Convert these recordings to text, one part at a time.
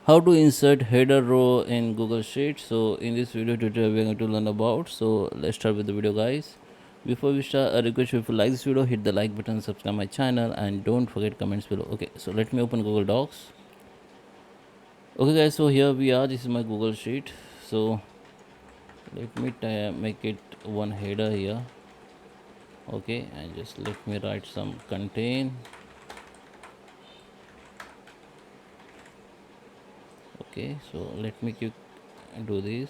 How to insert header row in Google Sheets. So in this video tutorial we are going to learn about. So let's start with the video, guys. Before we start, I request you, if you like this video, hit the like button, subscribe my channel, and don't forget comments below. Okay, so let me open Google Docs. Okay guys, so here we are. This is my Google Sheet. So let me make it one header here. Okay, and just let me write some contain. Okay, so let me do this.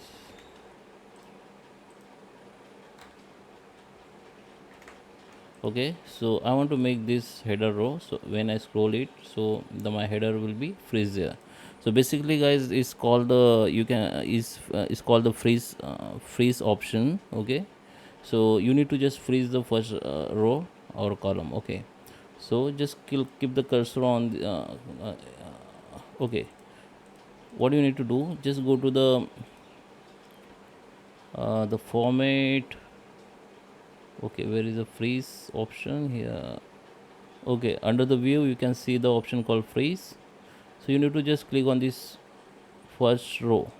Okay, so I want to make this header row. So when I scroll it, so my header will be freeze there. So basically guys, it's called the it's called the freeze option. Okay, so you need to just freeze the first row or column. Okay, so just keep the cursor on okay, what you need to do, just go to the format. Okay, where is the freeze option here? Okay, under the view you can see the option called freeze. So you need to just click on this first row,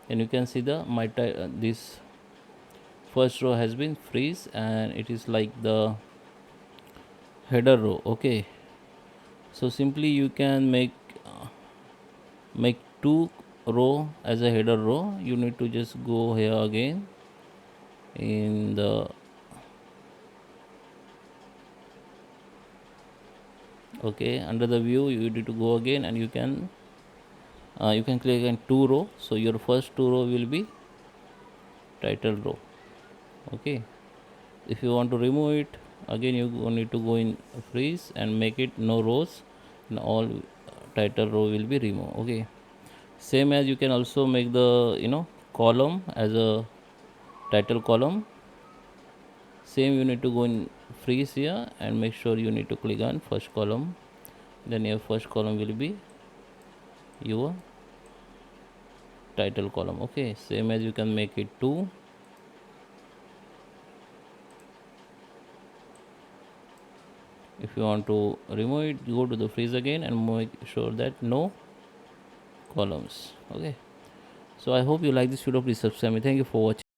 and you can see this first row has been freeze, and it is like the header row. Okay, so simply you can make two row as a header row. You need to just go here again in the okay, under the view you need to go again, and you can click on two row. So your first two row will be title row. Okay, if you want to remove it, again you need to go in freeze and make it no rows, and all title row will be removed. Okay, same as you can also make the column as a title column. Same, you need to go in freeze here and make sure you need to click on first column, then your first column will be your title column. Okay, same as you can make it two. If you want to remove it, go to the freeze again and make sure that no columns. Okay, so I hope you like this video. Please subscribe me. Thank you for watching.